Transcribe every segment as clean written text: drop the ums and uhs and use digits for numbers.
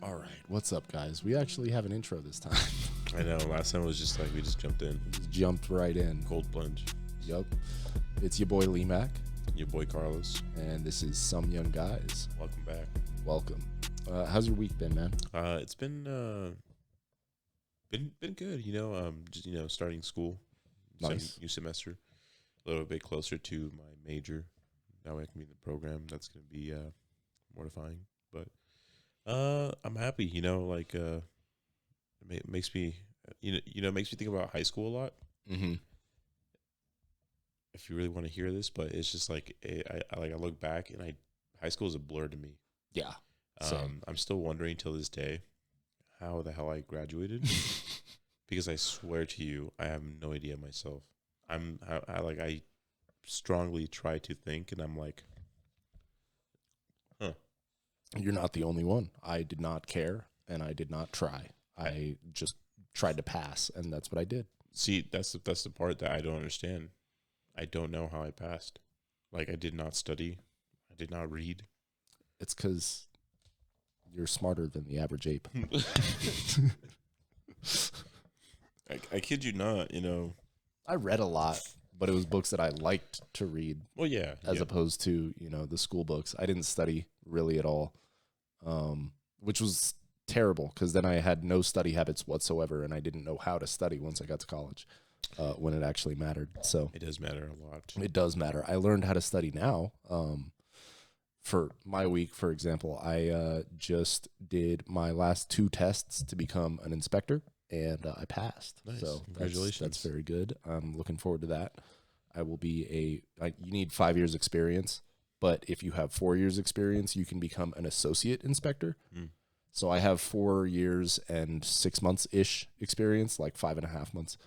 All right, what's up, guys? We actually have an intro this time. I know. Last time it was just like we just jumped in. Just jumped right in. Cold plunge. Yup. It's your boy Lee Mac, Your boy Carlos. and this is Some Young Guys. Welcome back. Welcome. How's your week been, man? It's been good. Just starting school. Nice. New semester. A little bit closer to my major. Now I can be in the program. That's gonna be mortifying, but I'm happy. It makes me it makes me think about high school a lot. Mm-hmm. If you really want to hear this, but it's just like I look back and high school is a blur to me. Yeah. Same. I'm still wondering till this day how the hell I graduated because I swear to you, I have no idea myself. I strongly try to think, and I'm like, huh. You're not the only one. I did not care, and I did not try. I just tried to pass, and that's what I did. See, that's the part that I don't understand. I don't know how I passed. Like, I did not study. I did not read. It's because you're smarter than the average ape. I kid you not, I read a lot, but it was books that I liked to read. Well, yeah. As opposed to, the school books. I didn't study really at all, which was terrible because then I had no study habits whatsoever, and I didn't know how to study once I got to college when it actually mattered. So it does matter a lot. it does matter. I learned how to study now. For my week, for example, I just did my last 2 tests to become an inspector, and I passed. Nice. So Congratulations. That's very good. I'm looking forward to that. I will be you need 5 years experience, but if you have 4 years experience, you can become an associate inspector. Mm. So I have 4 years and 6 months-ish experience, like 5.5 months.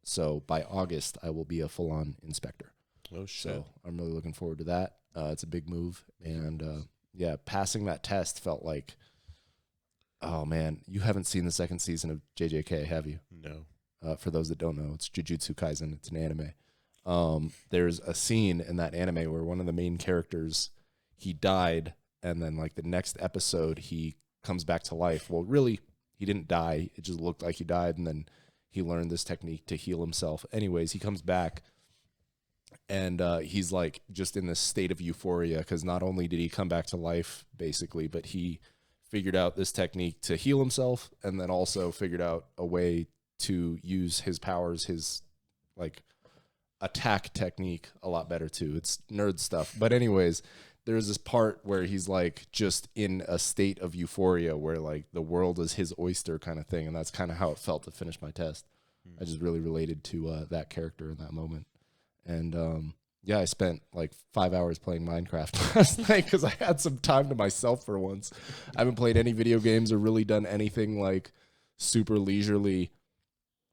So by August, I will be a full-on inspector. Oh, shit. So I'm really looking forward to that. It's a big move. And passing that test felt like, oh man, you haven't seen the second season of JJK, have you? No. For those that don't know, it's Jujutsu Kaisen. It's an anime. There's a scene in that anime where one of the main characters, he died, and then like the next episode, he comes back to life. Well, really, he didn't die. It just looked like he died, and then he learned this technique to heal himself. Anyways, he comes back, and he's like just in this state of euphoria because not only did he come back to life, basically, but he figured out this technique to heal himself, and then also figured out a way to use his powers, his like attack technique a lot better too. It's nerd stuff. But anyways, there's this part where he's like just in a state of euphoria where like the world is his oyster kind of thing. And that's kind of how it felt to finish my test. I just really related to that character in that moment. And I spent like 5 hours playing Minecraft last night because I had some time to myself for once. I haven't played any video games or really done anything like super leisurely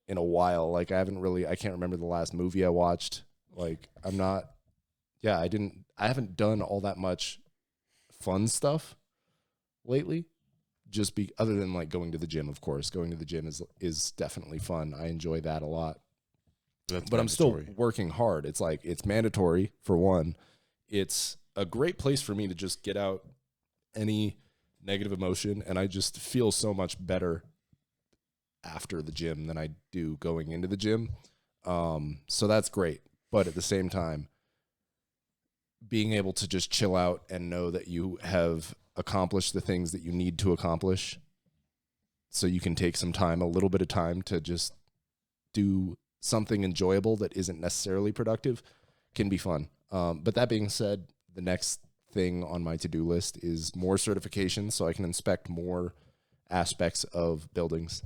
in a while. Like I can't remember the last movie I watched. Like I haven't done all that much fun stuff lately. Other than like going to the gym, of course. Going to the gym is definitely fun. I enjoy that a lot. But I'm still working hard. It's like, it's mandatory for one. It's a great place for me to just get out any negative emotion. And I just feel so much better after the gym than I do going into the gym. So that's great. But at the same time, being able to just chill out and know that you have accomplished the things that you need to accomplish so you can take some time, a little bit of time to just do something enjoyable that isn't necessarily productive can be fun. But that being said, the next thing on my to-do list is more certifications so I can inspect more aspects of buildings.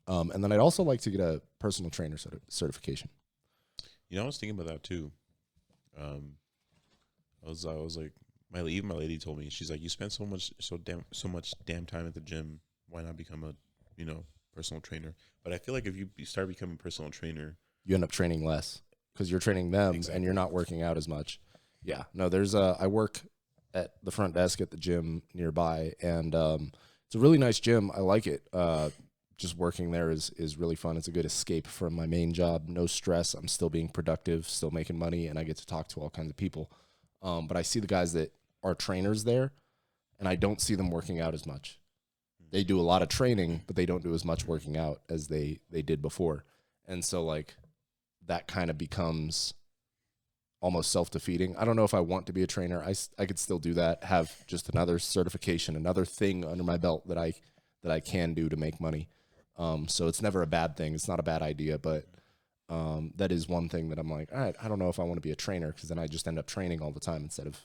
And then I'd also like to get a personal trainer certification. I was thinking about that too. I was like, my lady told me, she's like, you spend so much damn time at the gym. Why not become a, personal trainer? But I feel like if you start becoming a personal trainer, you end up training less because you're training them and you're not working out as much. Yeah, no, I work at the front desk at the gym nearby, and it's a really nice gym. I like it. Just working there is really fun. It's a good escape from my main job. No stress. I'm still being productive, still making money, and I get to talk to all kinds of people. But I see the guys that are trainers there, and I don't see them working out as much. They do a lot of training, but they don't do as much working out as they did before. And so like that kind of becomes almost self-defeating. I don't know if I want to be a trainer. I could still do that, have just another certification, another thing under my belt that I can do to make money. So it's never a bad thing. It's not a bad idea, but that is one thing that I'm like, all right, I don't know if I want to be a trainer, because then I just end up training all the time instead of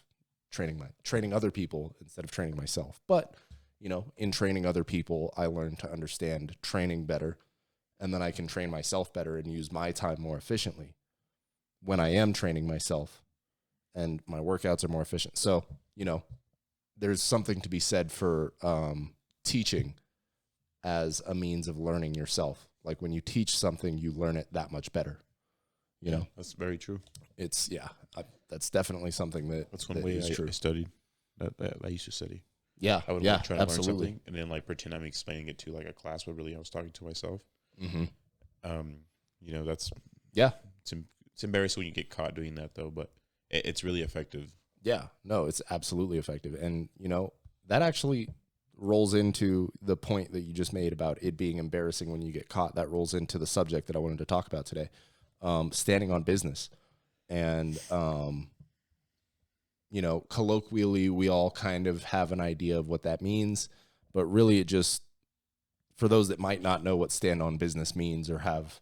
training other people instead of training myself. But, you know, in training other people, I learned to understand training better, and then I can train myself better and use my time more efficiently when I am training myself, and my workouts are more efficient. So, you know, there's something to be said for teaching as a means of learning yourself. Like when you teach something, you learn it that much better. You know, that's very true. It's that's definitely something that's one way I studied. That I used to study. Yeah, I would yeah, try to absolutely. learn something and then like pretend I'm explaining it to like a class, but really I was talking to myself. Mm-hmm. You know, that's it's embarrassing when you get caught doing that though, but it's really effective. Yeah, no, it's absolutely effective, and you know that actually rolls into the point that you just made about it being embarrassing when you get caught. That rolls into the subject that I wanted to talk about today, standing on business. And, you know, colloquially, we all kind of have an idea of what that means, but really it just, for those that might not know what stand on business means or have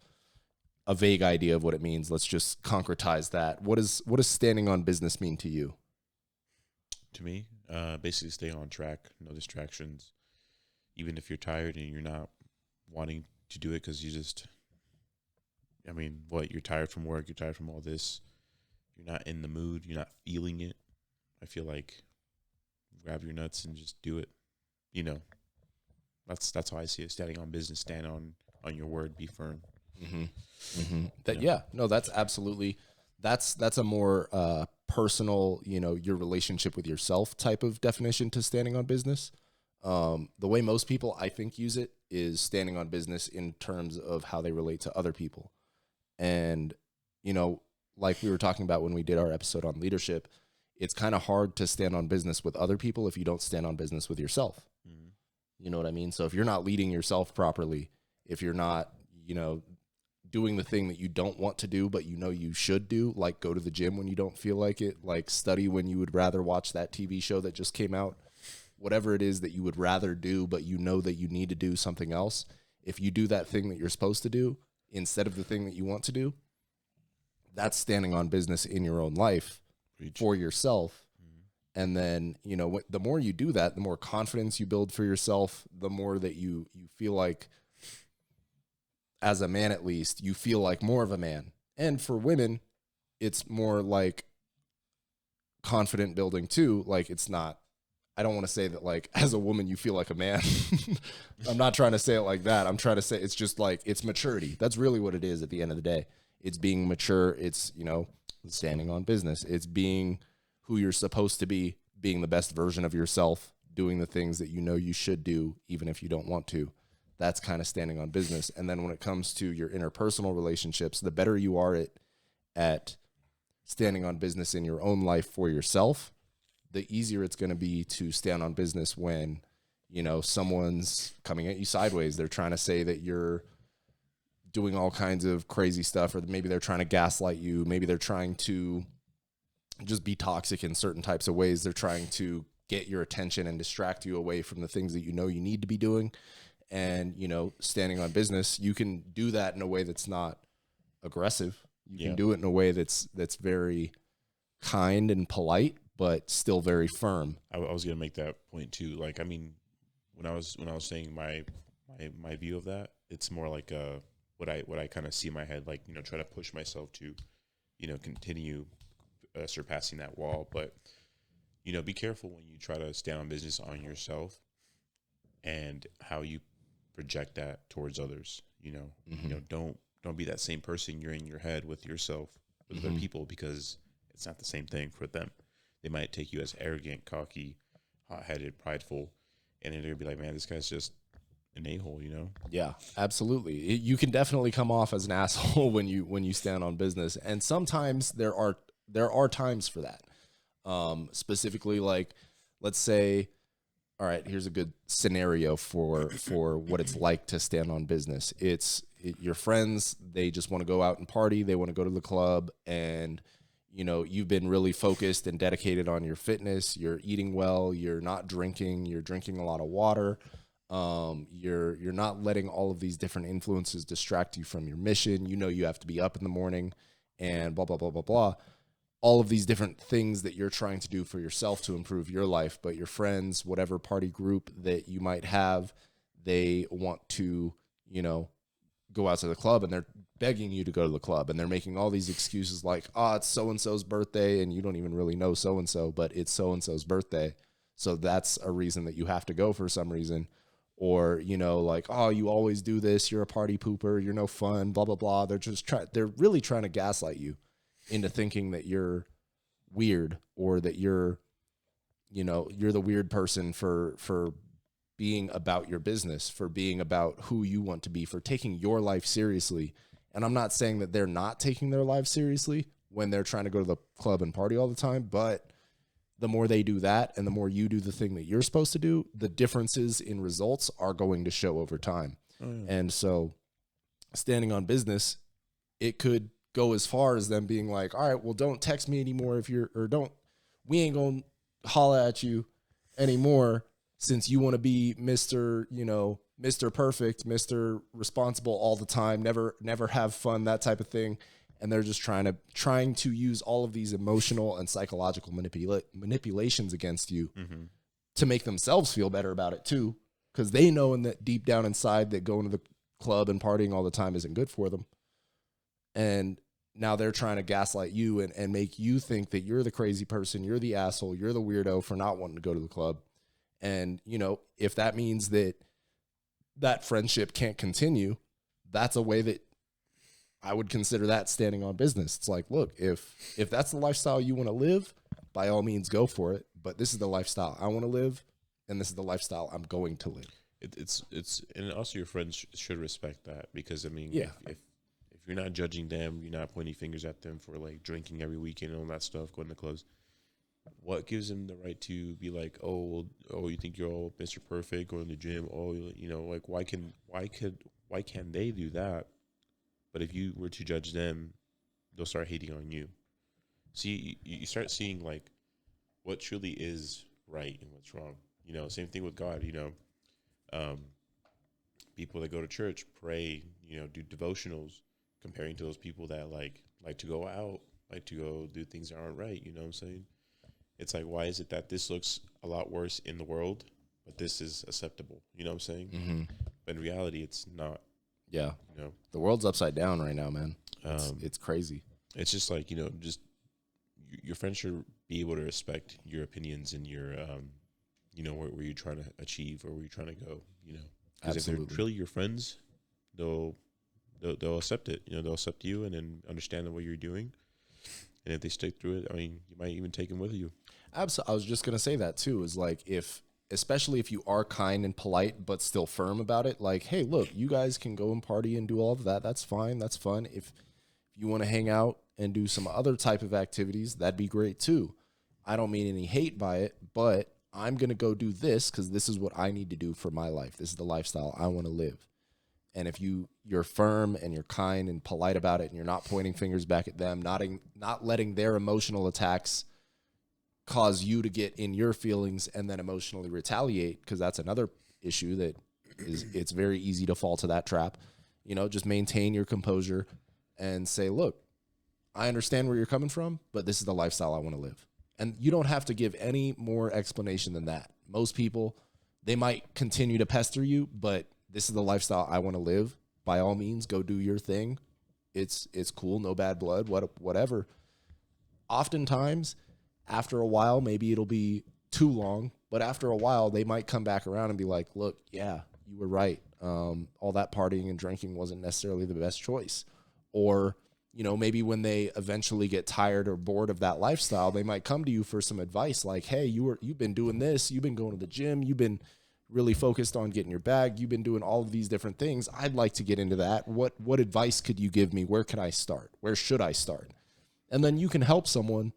a vague idea of what it means, let's just concretize that. What does standing on business mean to you? To me, basically stay on track, no distractions. Even if you're tired and you're not wanting to do it because you just, I mean, you're tired from work, you're tired from all this, you're not in the mood, you're not feeling it. I feel like grab your nuts and just do it. You know, that's how I see it. Standing on business, stand on your word, be firm. Mm-hmm. Mm-hmm. That's absolutely, that's a more personal, you know, your relationship with yourself type of definition to standing on business. The way most people, I think, use it is standing on business in terms of how they relate to other people. And, you know, like we were talking about when we did our episode on leadership, it's kind of hard to stand on business with other people if you don't stand on business with yourself. Mm-hmm. You know what I mean? So if you're not leading yourself properly, if you're not, you know, doing the thing that you don't want to do, but you know you should do, like go to the gym when you don't feel like it, like study when you would rather watch that TV show that just came out, whatever it is that you would rather do, but you know that you need to do something else. If you do that thing that you're supposed to do instead of the thing that you want to do, that's standing on business in your own life for yourself. Mm-hmm. And then, you know, the more you do that, the more confidence you build for yourself, the more that you feel like, as a man at least, you feel like more of a man. And for women, it's more like confident building too. Like it's not, I don't want to say that like as a woman you feel like a man. I'm not trying to say it like that. I'm trying to say it's just like it's maturity. That's really what it is at the end of the day. It's being mature. It's, you know, standing on business. It's being who you're supposed to be, being the best version of yourself, doing the things that you know you should do even if you don't want to. That's kind of standing on business. And then when it comes to your interpersonal relationships, the better you are at standing on business in your own life for yourself, the easier it's going to be to stand on business when, you know, someone's coming at you sideways. They're trying to say that you're doing all kinds of crazy stuff, or maybe they're trying to gaslight you. Maybe they're trying to just be toxic in certain types of ways. They're trying to get your attention and distract you away from the things that you know you need to be doing. And, you know, standing on business, you can do that in a way that's not aggressive. You can do it in a way that's very kind and polite, but still very firm. I was going to make that point too. Like, I mean, when I was saying my view of that, it's more like what I kind of see in my head, like, you know, try to push myself to, you know, continue surpassing that wall. But, you know, be careful when you try to stand on business on yourself and how you project that towards others. You know, mm-hmm. You know, don't be that same person you're in your head with yourself, with mm-hmm. other people, because it's not the same thing for them. They might take you as arrogant, cocky, hot-headed, prideful, and then they'll be like, man, this guy's just an a-hole, you know? Yeah, absolutely. You can definitely come off as an asshole when you stand on business, and sometimes there are times for that. Specifically, like, let's say all right, here's a good scenario for what it's like to stand on business. Your friends, they just want to go out and party, they want to go to the club, and you know, you've been really focused and dedicated on your fitness, you're eating well, you're not drinking, you're drinking a lot of water. You're not letting all of these different influences distract you from your mission. You know you have to be up in the morning and blah blah blah blah blah. All of these different things that you're trying to do for yourself to improve your life, but your friends, whatever party group that you might have, they want to, you know, go out to the club and they're begging you to go to the club and they're making all these excuses like, oh, it's so-and-so's birthday and you don't even really know so-and-so, but it's so-and-so's birthday. So that's a reason that you have to go for some reason. Or, you know, like, oh, you always do this. You're a party pooper. You're no fun, blah, blah, blah. They're really trying to gaslight you into thinking that you're weird or that you're the weird person for being about your business, for being about who you want to be, for taking your life seriously. And I'm not saying that they're not taking their lives seriously when they're trying to go to the club and party all the time, but the more they do that and the more you do the thing that you're supposed to do, the differences in results are going to show over time. Oh, yeah. And so standing on business, it could go as far as them being like, all right, well, don't text me anymore we ain't going to holla at you anymore since you want to be Mr. Perfect, Mr. Responsible all the time, never have fun, that type of thing. And they're just trying to use all of these emotional and psychological manipulations against you to make themselves feel better about it too, because they know deep down inside that going to the club and partying all the time isn't good for them. And now they're trying to gaslight you and make you think that you're the crazy person, you're the asshole, you're the weirdo for not wanting to go to the club. And, you know, if that means that friendship can't continue, that's a way that I would consider that standing on business. It's like, look, if that's the lifestyle you want to live, by all means go for it. But this is the lifestyle I want to live, and this is the lifestyle I'm going to live. It's and also your friends should respect that, because I mean, yeah, if you're not judging them, you're not pointing fingers at them for like drinking every weekend and all that stuff, going to clubs. What gives them the right to be like, oh, you think you're all Mr. Perfect, going to the gym? Oh, you know, like why can they do that? But if you were to judge them, they'll start hating on you. See, you start seeing like what truly is right and what's wrong. You know, same thing with God. You know, people that go to church, pray, you know, do devotionals, comparing to those people that like to go out, like to go do things that aren't right. You know what I'm saying? It's like, why is it that this looks a lot worse in the world, but this is acceptable? You know what I'm saying? Mm-hmm. But in reality, it's not. Yeah. You know, the world's upside down right now, man. It's crazy. It's just like, you know, just your friends should be able to respect your opinions and your, you know, where you're trying to achieve or where you're trying to go, you know. Because if they're truly your friends, they'll accept it. You know, they'll accept you and then understand what you're doing. And if they stick through it, I mean, you might even take them with you. Absolutely. I was just going to say that too, is like especially if you are kind and polite, but still firm about it. Like, hey, look, you guys can go and party and do all of that. That's fine. That's fun. If you want to hang out and do some other type of activities, that'd be great too. I don't mean any hate by it, but I'm going to go do this because this is what I need to do for my life. This is the lifestyle I want to live. And if you're firm and you're kind and polite about it and you're not pointing fingers back at them, not letting their emotional attacks cause you to get in your feelings and then emotionally retaliate, because that's another issue that it's very easy to fall to that trap. You know, just maintain your composure and say, look, I understand where you're coming from, but this is the lifestyle I want to live. And you don't have to give any more explanation than that. Most people, they might continue to pester you, but this is the lifestyle I want to live. By all means, go do your thing. It's cool, no bad blood, whatever. Oftentimes, after a while, maybe it'll be too long, but after a while, they might come back around and be like, look, yeah, you were right. All that partying and drinking wasn't necessarily the best choice. Or, you know, maybe when they eventually get tired or bored of that lifestyle, they might come to you for some advice like, hey, you've been doing this, you've been going to the gym, you've been really focused on getting your bag, you've been doing all of these different things. I'd like to get into that. What advice could you give me? Where can I start? Where should I start? And then you can help someone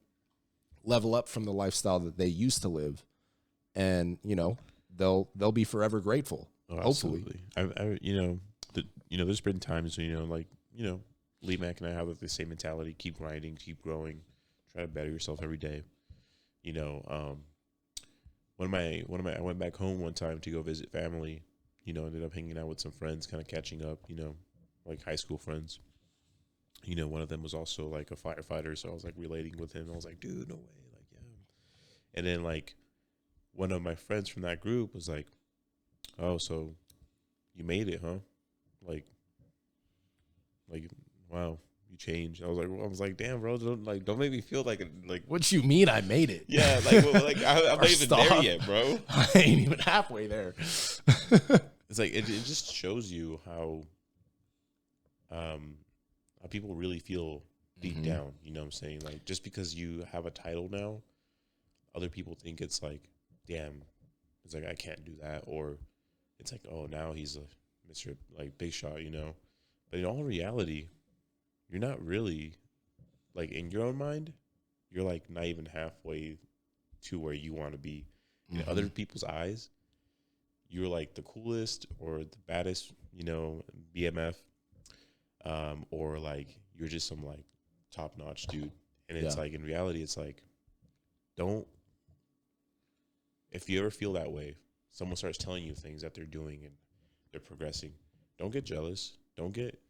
level up from the lifestyle that they used to live and, you know, they'll be forever grateful. Oh, Hopefully. absolutely. There's been times when, Lee Mack and I have like the same mentality: keep grinding, keep growing, try to better yourself every day. You know, I went back home one time to go visit family. Ended up hanging out with some friends, kind of catching up. Like high school friends. One of them was also like a firefighter, so I was like relating with him. I was like, dude, no way, like yeah. And then like one of my friends from that group was like, oh, so you made it, huh? Like, wow, you changed. I was like, damn, bro, don't make me feel like. What you mean I made it? Yeah, I'm not even there yet, bro. I ain't even halfway there. It's like it just shows you how people really feel deep down. You know what I'm saying? Like just because you have a title now, other people think it's like, damn, it's like I can't do that, or it's like, oh, now he's a Mr. like big shot, But in all reality, you're not really like in your own mind, you're like not even halfway to where you want to be. In other people's eyes, you're like the coolest or the baddest, BMF, or like you're just some like top notch dude. And it's like in reality, it's like, if you ever feel that way, someone starts telling you things that they're doing and they're progressing, don't get jealous. Don't get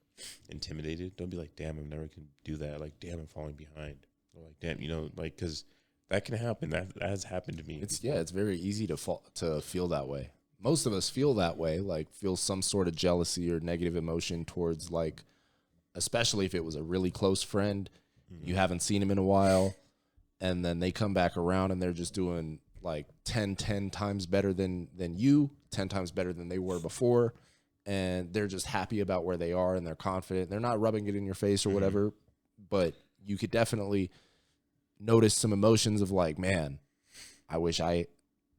intimidated. Don't be like, damn, I'm never going to do that. Like, damn, I'm falling behind. Or like, damn, because that can happen. That has happened to me. It's very easy to feel that way. Most of us feel that way, like feel some sort of jealousy or negative emotion towards like, especially if it was a really close friend, you haven't seen him in a while, and then they come back around and they're just doing like 10 times better than you, 10 times better than they were before, and they're just happy about where they are and they're confident. They're not rubbing it in your face or whatever, but you could definitely notice some emotions of like, man, I wish I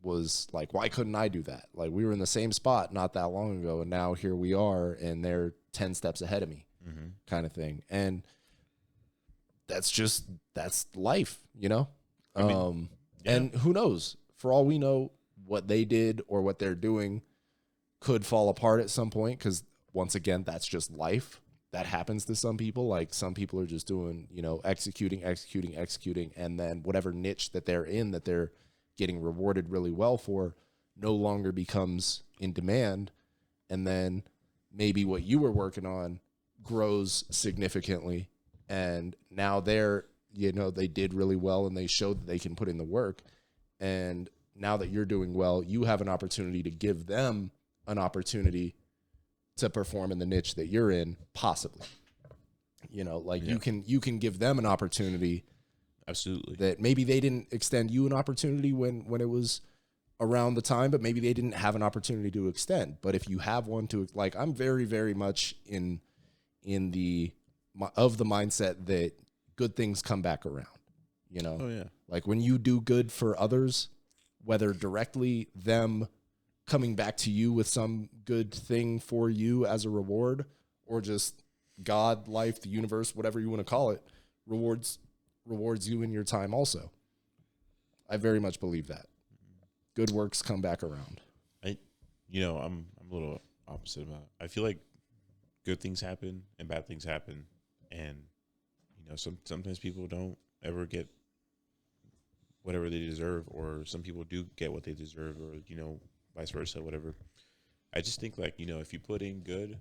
was like, why couldn't I do that? Like we were in the same spot not that long ago, and now here we are and they're 10 steps ahead of me, kind of thing. And that's life, And who knows? For all we know, what they did or what they're doing could fall apart at some point, because once again, that's just life. That happens to some people. Like some people are just doing, executing, and then whatever niche that they're in, that they're getting rewarded really well for, no longer becomes in demand. And then maybe what you were working on grows significantly, and now they're, they did really well and they showed that they can put in the work. And now that you're doing well, you have an opportunity to give them an opportunity to perform in the niche that you're in, possibly. You can give them an opportunity. Absolutely. That maybe they didn't extend you an opportunity when it was around the time, but maybe they didn't have an opportunity to extend. But if you have one to, like, I'm very, very much in the mindset that good things come back around, Oh yeah. Like when you do good for others, whether directly them coming back to you with some good thing for you as a reward, or just God, life, the universe, whatever you want to call it, rewards you in your time also. I very much believe that. Good works come back around. I'm a little opposite about it. I feel like good things happen and bad things happen, and sometimes people don't ever get whatever they deserve, or some people do get what they deserve, or vice versa, whatever. I just think like if you put in good,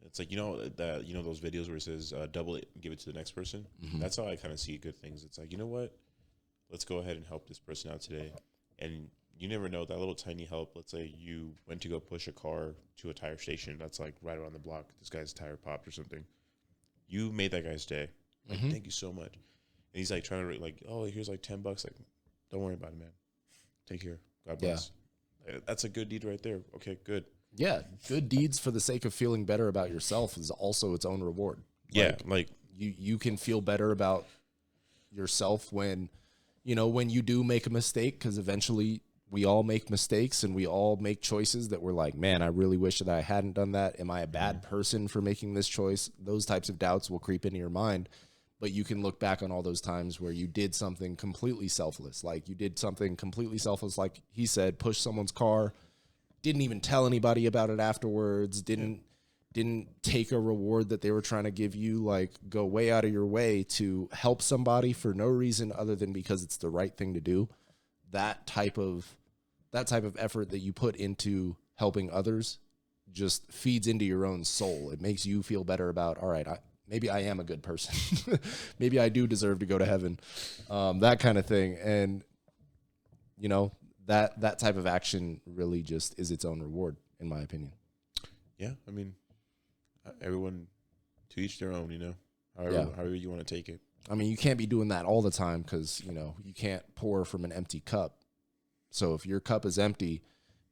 it's like those videos where it says double it and give it to the next person. That's how I kind of see good things. It's like, what, let's go ahead and help this person out today. And you never know, that little tiny help. Let's say you went to go push a car to a tire station that's like right around the block. This guy's tire popped or something. You made that guy's day. Like, thank you so much. And he's like trying to like, oh, here's like $10. Like, don't worry about it, man. Take care. God bless. Yeah. That's a good deed right there. Okay, good. Yeah, good deeds for the sake of feeling better about yourself is also its own reward. Like you can feel better about yourself when you do make a mistake, because eventually we all make mistakes and we all make choices that we're like, man, I really wish that I hadn't done that. Am I a bad person for making this choice? Those types of doubts will creep into your mind. but you can look back on all those times where you did something completely selfless. Like you did something completely selfless, like he said, push someone's car, didn't even tell anybody about it afterwards, didn't take a reward that they were trying to give you, like go way out of your way to help somebody for no reason other than because it's the right thing to do. That type of effort that you put into helping others just feeds into your own soul. It makes you feel better about, all right, maybe I am a good person. Maybe I do deserve to go to heaven. That kind of thing. And, you know, that type of action really just is its own reward, in my opinion. Yeah, I mean, everyone to each their own, you know, however you want to take it. I mean, you can't be doing that all the time because, you know, you can't pour from an empty cup. So if your cup is empty,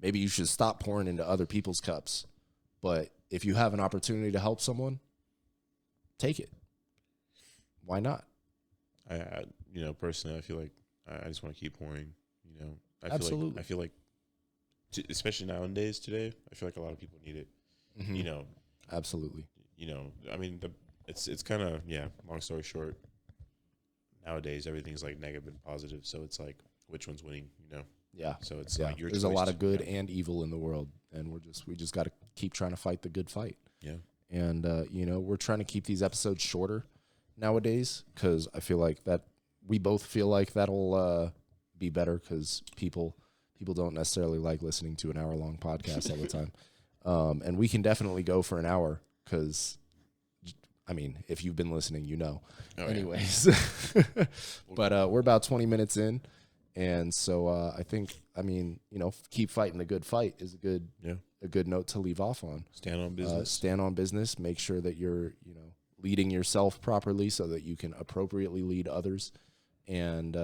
maybe you should stop pouring into other people's cups. But if you have an opportunity to help someone, take it. Why not? I you know, personally, I feel like I just want to keep pouring, you know. Absolutely. I feel like especially nowadays, today, I feel like a lot of people need it, you know. Absolutely. You know, I mean, it's kind of, long story short, nowadays everything's like negative and positive, so it's like which one's winning, you know? Yeah. So it's yeah. like your There's choice. a lot of good and evil in the world, and we just got to keep trying to fight the good fight. Yeah. And you know, we're trying to keep these episodes shorter nowadays because I feel like that we both feel like that'll be better because people don't necessarily like listening to an hour-long podcast all the time. And we can definitely go for an hour because, I mean, if you've been listening, you know. Oh, anyways. But we're about 20 minutes in. And so I think, I mean, you know, keep fighting the good fight is a good note to leave off on. Stand on business. Stand on business. Make sure that you're, you know, leading yourself properly so that you can appropriately lead others. And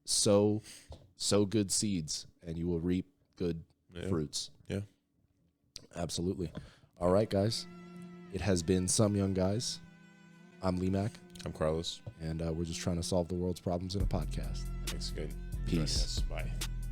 sow good seeds, and you will reap good fruits. Yeah. Absolutely. All right, guys. It has been Some Young Guys. I'm Lee Mack. I'm Carlos. And we're just trying to solve the world's problems in a podcast. Thanks again. Peace. Bye.